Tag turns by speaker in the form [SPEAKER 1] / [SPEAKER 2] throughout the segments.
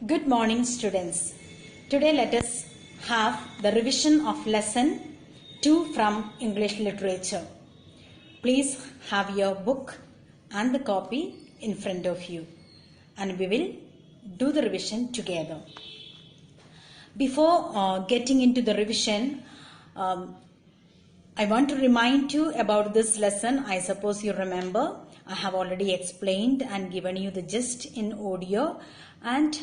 [SPEAKER 1] Good morning, students. Today let us have the revision of lesson 2 from English literature. Please have your book and the copy in front of you and we will do the revision together. Before getting into the revision, I want to remind you about this lesson. I suppose you remember. I have already explained and given you the gist in audio and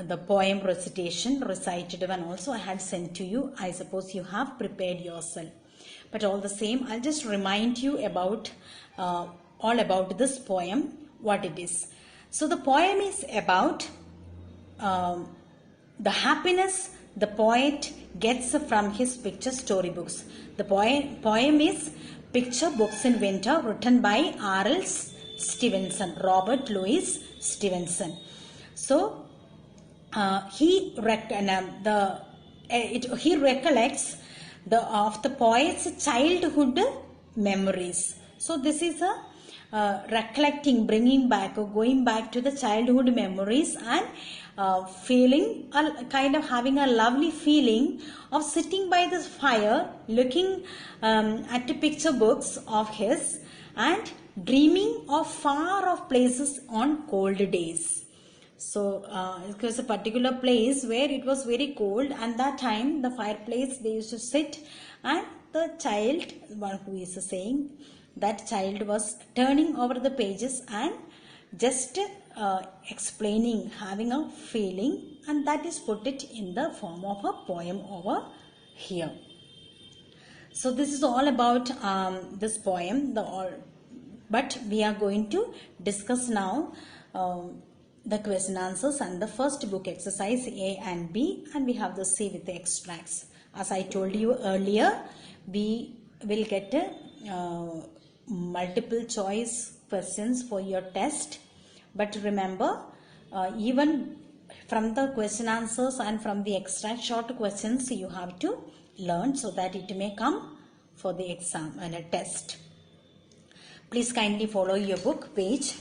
[SPEAKER 1] the poem recitation, recited one also I had sent to you. I suppose you have prepared yourself. But all the same, I'll just remind you about all about this poem, what it is. So the poem is about the happiness the poet gets from his picture storybooks. The poem is Picture Books in Winter, written by R.L. Stevenson, Robert Louis Stevenson. So he recollects of the poet's childhood memories. So this is a recollecting, bringing back or going back to the childhood memories and feeling kind of having a lovely feeling of sitting by the fire, looking at the picture books of his and dreaming of far off places on cold days. So it was a particular place where it was very cold, and that time the fireplace they used to sit, and the child, one who is saying, that child was turning over the pages and just explaining, having a feeling, and that is put it in the form of a poem over here. So this is all about this poem, but we are going to discuss now the question answers and the first book exercise A and B, and we have the C with the extracts. As I told you earlier, we will get multiple choice questions for your test, but remember even from the question answers and from the extract short questions you have to learn so that it may come for the exam and a test. Please kindly follow your book, page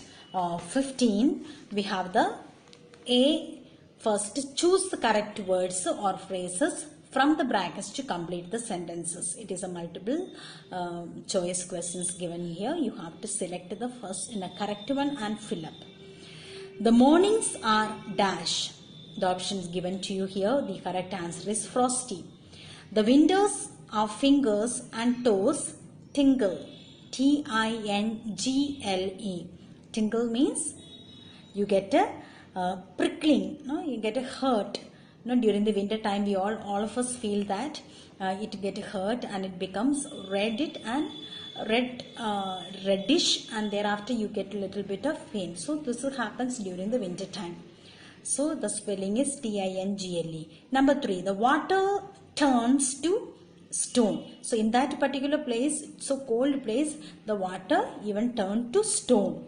[SPEAKER 1] 15. We have the A. First, choose the correct words or phrases from the brackets to complete the sentences. It is a multiple choice questions given here. You have to select the first in a correct one and fill up. The mornings are dash. The options given to you here. The correct answer is frosty. The windows are fingers and toes tingle. Tingle. Tingle means you get a prickling, no? You get a hurt. No, during the winter time, we all of us feel that it get hurt and it becomes reddish, and thereafter you get a little bit of pain. So this happens during the winter time. So the spelling is Tingle. Number 3, the water turns to stone. So in that particular place, so cold place, the water even turned to stone.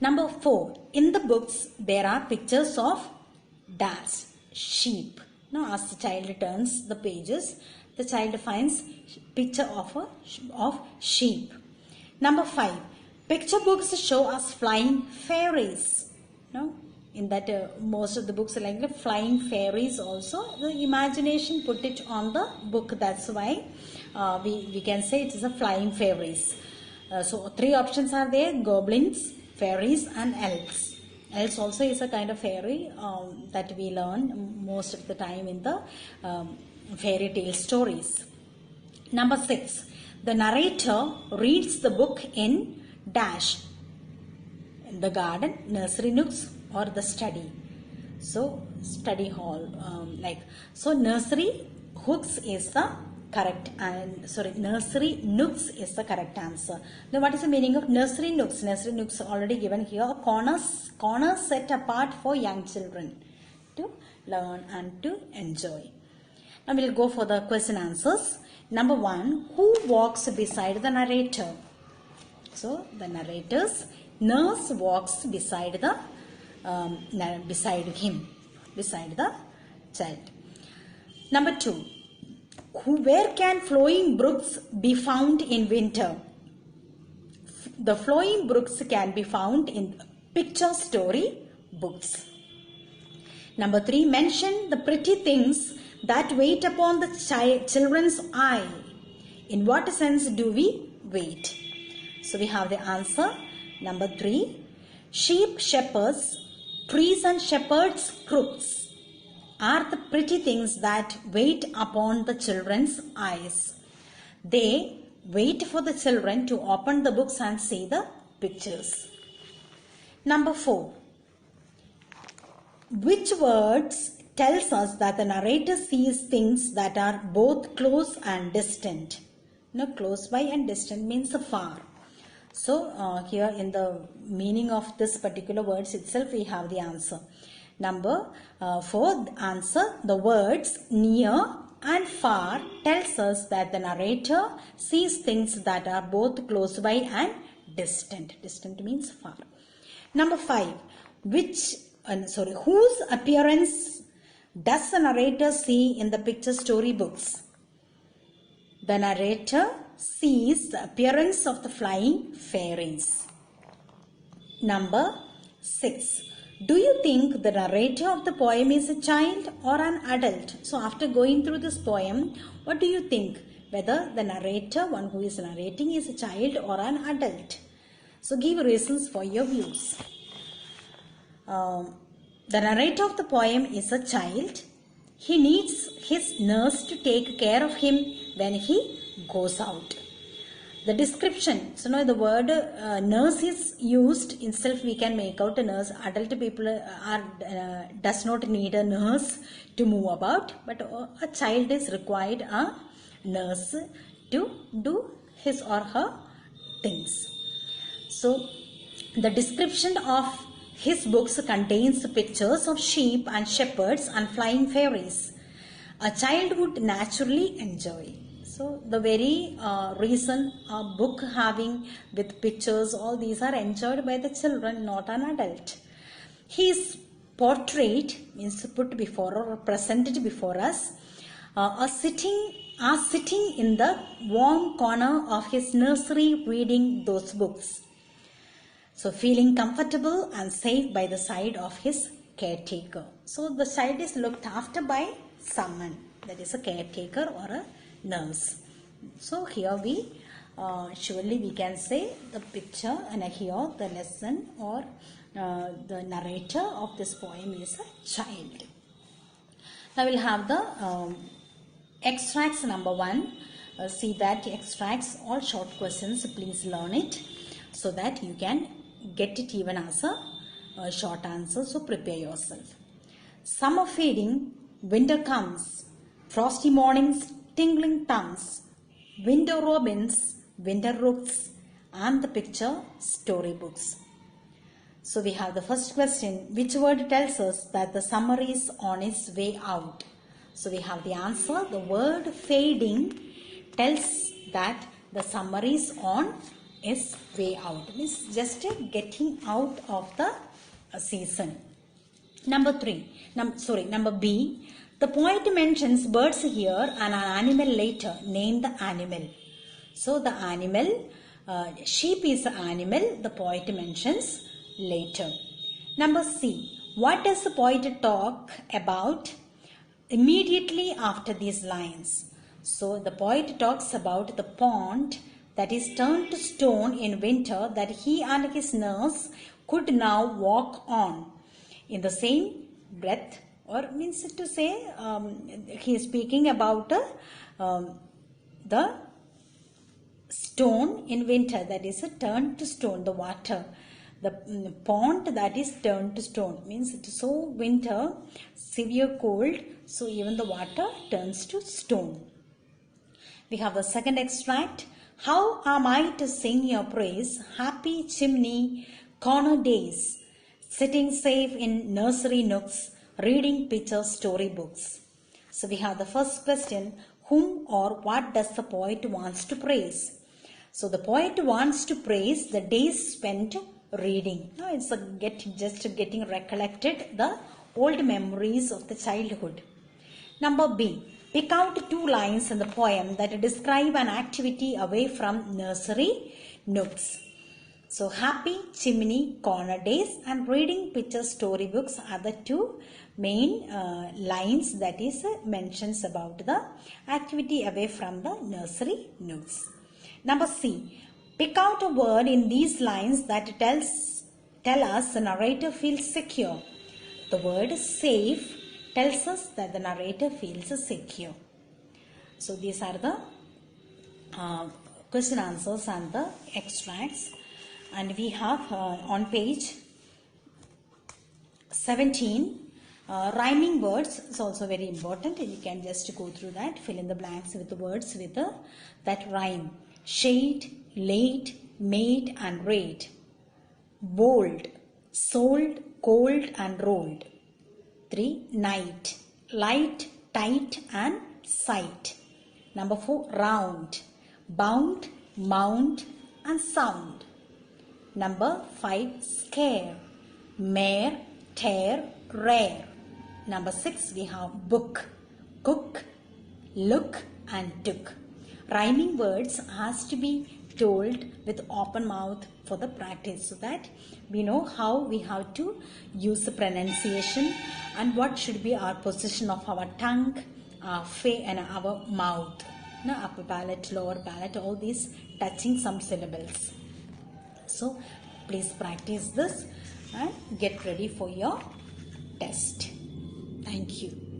[SPEAKER 1] Number 4, in the books there are pictures of dash. Sheep. Now as the child turns the pages, the child finds picture of sheep. Number 5, picture books show us flying fairies. No, in that most of the books are like the flying fairies also. The imagination put it on the book. That's why we can say it is a flying fairies. So 3 options are there: goblins, fairies and elves. Elves also is a kind of fairy that we learn most of the time in the fairy tale stories. Number 6, the narrator reads the book in dash, in the garden, nursery nooks or the study. So study hall, so nursery hooks is the correct, and nursery nooks is the correct answer. Now what is the meaning of nursery nooks? Nursery nooks are already given here. A corner set apart for young children to learn and to enjoy. Now we will go for the question answers. Number 1, who walks beside the narrator? So the narrator's nurse walks beside the beside the child. Number 2, where can flowing brooks be found in winter? The flowing brooks can be found in picture story books. Number 3, mention the pretty things that wait upon the children's eye. In what sense do we wait? So we have the answer. Number 3, sheep shepherds, trees and shepherds crooks are the pretty things that wait upon the children's eyes. They wait for the children to open the books and see the pictures. Number 4, which words tells us that the narrator sees things that are both close and distant? Now, close by and distant means far. So, here in the meaning of this particular words itself, we have the answer. Number 4, answer, the words near and far tells us that the narrator sees things that are both close by and distant. Distant means far. Number 5, whose appearance does the narrator see in the picture story books? The narrator sees the appearance of the flying fairies. Number 6, do you think the narrator of the poem is a child or an adult? So after going through this poem, what do you think? Whether the narrator, one who is narrating, is a child or an adult? So give reasons for your views. The narrator of the poem is a child. He needs his nurse to take care of him when he goes out. The description, so now the word nurse is used, itself we can make out a nurse. Adult people does not need a nurse to move about, but a child is required a nurse to do his or her things. So the description of his books contains pictures of sheep and shepherds and flying fairies. A child would naturally enjoy. So the very reason a book having with pictures, all these are enjoyed by the children, not an adult. He is portrayed, means put before or presented before us, sitting in the warm corner of his nursery reading those books. So feeling comfortable and safe by the side of his caretaker. So the child is looked after by someone, that is a caretaker or a nurse. So here we surely we can say the picture and here the lesson or the narrator of this poem is a child. Now we'll have the extracts number 1. See that extracts, all short questions, please learn it so that you can get it even as a short answer. So prepare yourself. Summer fading, winter comes, frosty mornings, tingling tongues, winter robins, winter rooks, and the picture storybooks. So we have the first question, which word tells us that the summer is on its way out? So we have the answer, the word fading tells that the summer is on its way out. Means just getting out of the season. Number B. The poet mentions birds here and an animal later. Name the animal. So the animal, sheep is the animal, the poet mentions later. Number C. What does the poet talk about immediately after these lines? So the poet talks about the pond that is turned to stone in winter that he and his nurse could now walk on. In the same breath, or means to say, he is speaking about the stone in winter that is turned to stone, the water. The pond that is turned to stone means it is so winter, severe cold, so even the water turns to stone. We have the second extract. How am I to sing your praise, happy chimney corner days, sitting safe in nursery nooks, reading picture storybooks? So we have the first question, whom or what does the poet wants to praise? So the poet wants to praise the days spent reading. Now it's just getting recollected the old memories of the childhood. Number B. Pick out 2 lines in the poem that describe an activity away from nursery nooks. So happy chimney corner days and reading picture storybooks are the two main lines that is mentions about the activity away from the nursery notes. Number C. Pick out a word in these lines that tell us the narrator feels secure. The word safe tells us that the narrator feels secure. So these are the question answers and the extracts. And we have on page 17 rhyming words is also very important. You can just go through that, fill in the blanks with the words with that rhyme. Shade, late, made and raid. Bold, sold, cold and rolled. 3. Night, light, tight and sight. Number 4. Round, bound, mount and sound. Number 5. Scare, mare, tear, rare. Number 6. We have book, cook, look and took. Rhyming words has to be told with open mouth for the practice, so that we know how we have to use the pronunciation and what should be our position of our tongue, our face and our mouth. Upper palate, lower palate, all these touching some syllables. So please practice this and get ready for your test. Thank you.